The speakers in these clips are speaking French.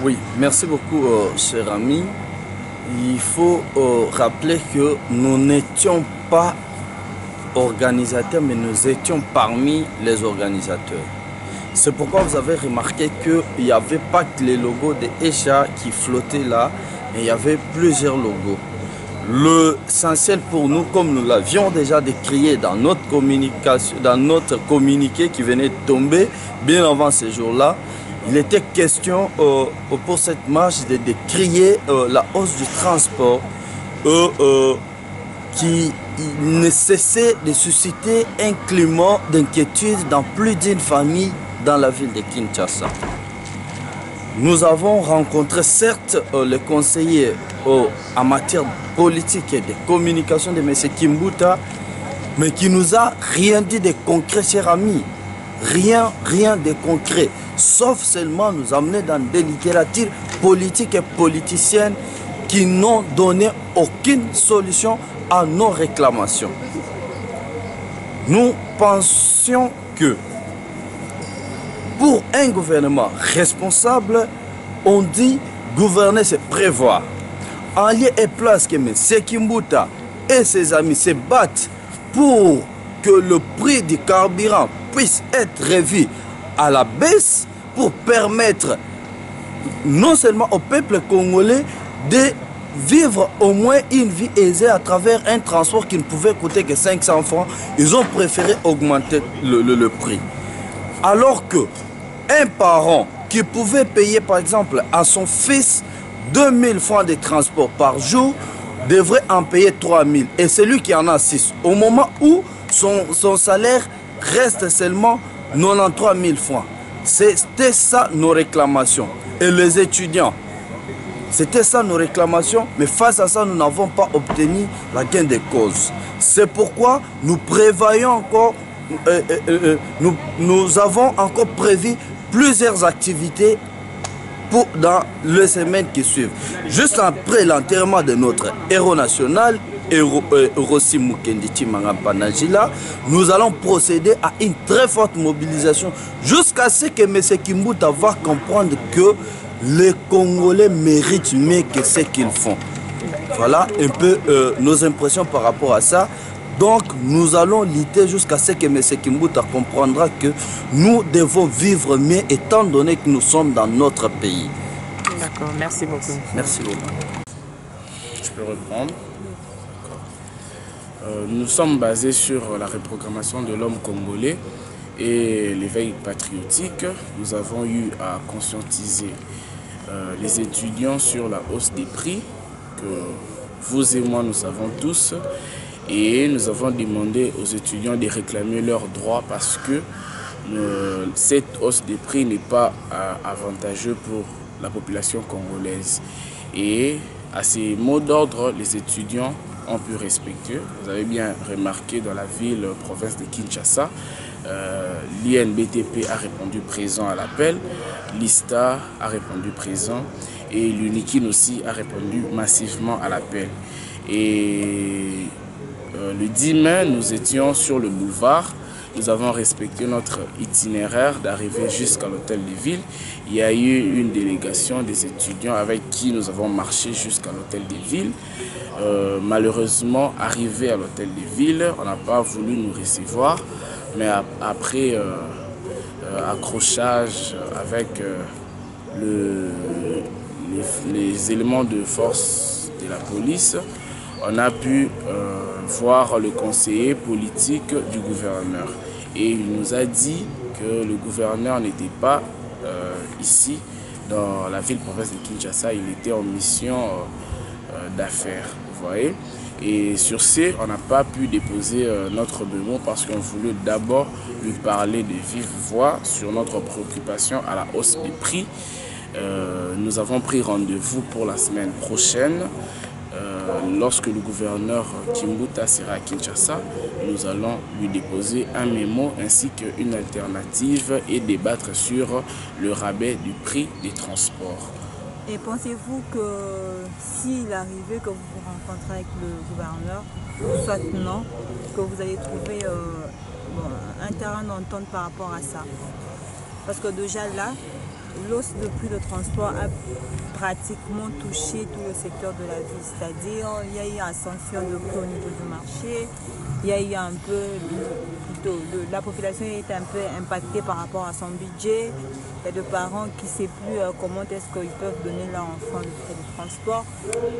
Oui, merci beaucoup, cher ami. Il faut rappeler que nous n'étions pas organisateurs, mais nous étions parmi les organisateurs. C'est pourquoi vous avez remarqué qu'il n'y avait pas que les logos de Echa qui flottaient là, mais il y avait plusieurs logos. L'essentiel pour nous, comme nous l'avions déjà décrié dans notre communication, dans notre communiqué qui venait de tomber bien avant ce jour-là, il était question pour cette marche de décrier la hausse du transport qui ne cessait de susciter un climat d'inquiétude dans plus d'une famille dans la ville de Kinshasa. Nous avons rencontré certes les conseillers en matière politique et de communication de M. Kimbuta, mais qui nous a rien dit de concret, cher ami. Rien de concret, sauf seulement nous amener dans des littératures politiques et politiciennes qui n'ont donné aucune solution à nos réclamations. Nous pensions que pour un gouvernement responsable, on dit gouverner c'est prévoir. En lieu et place que M. Kimbuta et ses amis se battent pour que le prix du carburant puisse être revu à la baisse pour permettre non seulement au peuple congolais de vivre au moins une vie aisée à travers un transport qui ne pouvait coûter que 500 francs, ils ont préféré augmenter le prix. Alors que un parent qui pouvait payer par exemple à son fils 2000 francs de transport par jour devrait en payer 3000 et celui qui en a 6 au moment où son salaire reste seulement 93 000 francs. C'était ça nos réclamations. Et les étudiants, c'était ça nos réclamations, mais face à ça, nous n'avons pas obtenu la gain de cause. C'est pourquoi nous prévoyons encore, nous avons encore prévu plusieurs activités dans les semaines qui suivent. Juste après l'enterrement de notre héros national, Rossi Mukendi Tshimanga Najila, nous allons procéder à une très forte mobilisation jusqu'à ce que M. Kimbuta va comprendre que les Congolais méritent mieux que ce qu'ils font. Voilà un peu nos impressions par rapport à ça. Donc nous allons lutter jusqu'à ce que M. Kimbuta comprendra que nous devons vivre mieux étant donné que nous sommes dans notre pays. D'accord, merci beaucoup. Merci beaucoup. Je peux reprendre. Nous sommes basés sur la reprogrammation de l'homme congolais et l'éveil patriotique. Nous avons eu à conscientiser les étudiants sur la hausse des prix que vous et moi nous savons tous, et nous avons demandé aux étudiants de réclamer leurs droits parce que cette hausse des prix n'est pas avantageuse pour la population congolaise. Et à ces mots d'ordre, les étudiants ont pu respecter. Vous avez bien remarqué dans la ville, province de Kinshasa, l'INBTP a répondu présent à l'appel, l'ISTA a répondu présent et l'UNIKIN aussi a répondu massivement à l'appel. Et le 10 mai, nous étions sur le boulevard. Nous avons respecté notre itinéraire d'arriver jusqu'à l'hôtel de ville. Il y a eu une délégation des étudiants avec qui nous avons marché jusqu'à l'hôtel de ville. Malheureusement, arrivé à l'hôtel de ville, on n'a pas voulu nous recevoir. Mais après accrochage avec les éléments de force de la police, on a pu voir le conseiller politique du gouverneur. Et il nous a dit que le gouverneur n'était pas ici, dans la ville-province de Kinshasa. Il était en mission d'affaires, vous voyez. Et sur ce, on n'a pas pu déposer notre mémo parce qu'on voulait d'abord lui parler de vive voix sur notre préoccupation à la hausse des prix. Nous avons pris rendez-vous pour la semaine prochaine. Lorsque le gouverneur Kimbuta sera à Kinshasa, nous allons lui déposer un mémo ainsi qu'une alternative et débattre sur le rabais du prix des transports. Et pensez-vous que s'il arrivait que vous vous rencontrez avec le gouverneur, soit non, que vous allez trouver un terrain d'entente par rapport à ça? Parce que déjà là, l'hausse de prix de transport a pratiquement touché tout le secteur de la vie. C'est-à-dire, il y a eu ascension de prix au niveau du marché, il y a eu un peu, la population est un peu impactée par rapport à son budget. Il y a des parents qui ne savent plus comment est-ce qu'ils peuvent donner leur enfant le frais de transport.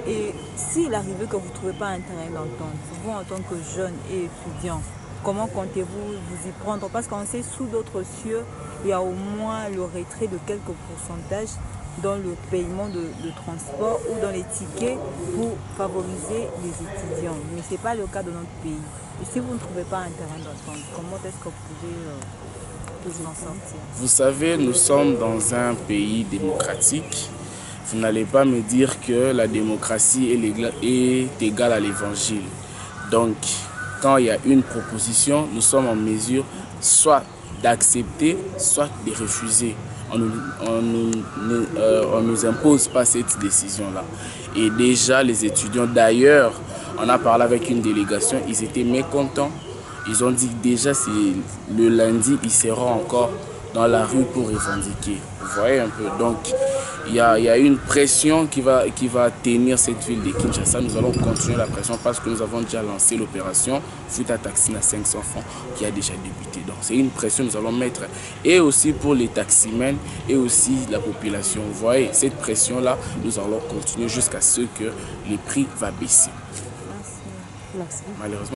Et s'il arrivait que vous ne trouvez pas un terrain d'entente, vous en tant que jeune et étudiant, comment comptez-vous vous y prendre? Parce qu'on sait, sous d'autres cieux, il y a au moins le retrait de quelques pourcentages dans le paiement de transport ou dans les tickets pour favoriser les étudiants. Mais ce n'est pas le cas de notre pays. Et si vous ne trouvez pas un terrain d'entente, comment est-ce que vous pouvez vous en sortir? Vous savez, nous sommes dans un pays démocratique. Vous n'allez pas me dire que la démocratie est égale à l'évangile. Donc, quand il y a une proposition, nous sommes en mesure soit d'accepter, soit de refuser. On ne nous impose pas cette décision-là. Et déjà, les étudiants, d'ailleurs, on a parlé avec une délégation, ils étaient mécontents. Ils ont dit que déjà, le lundi, ils seront encore dans la rue pour revendiquer. Vous voyez un peu. Donc, il y a une pression qui va tenir cette ville de Kinshasa. Nous allons continuer la pression parce que nous avons déjà lancé l'opération Futa Taxi à 500 francs qui a déjà débuté. Donc, c'est une pression que nous allons mettre. Et aussi pour les taximens et aussi la population. Vous voyez, cette pression-là, nous allons continuer jusqu'à ce que les prix va baisser. Merci. Malheureusement.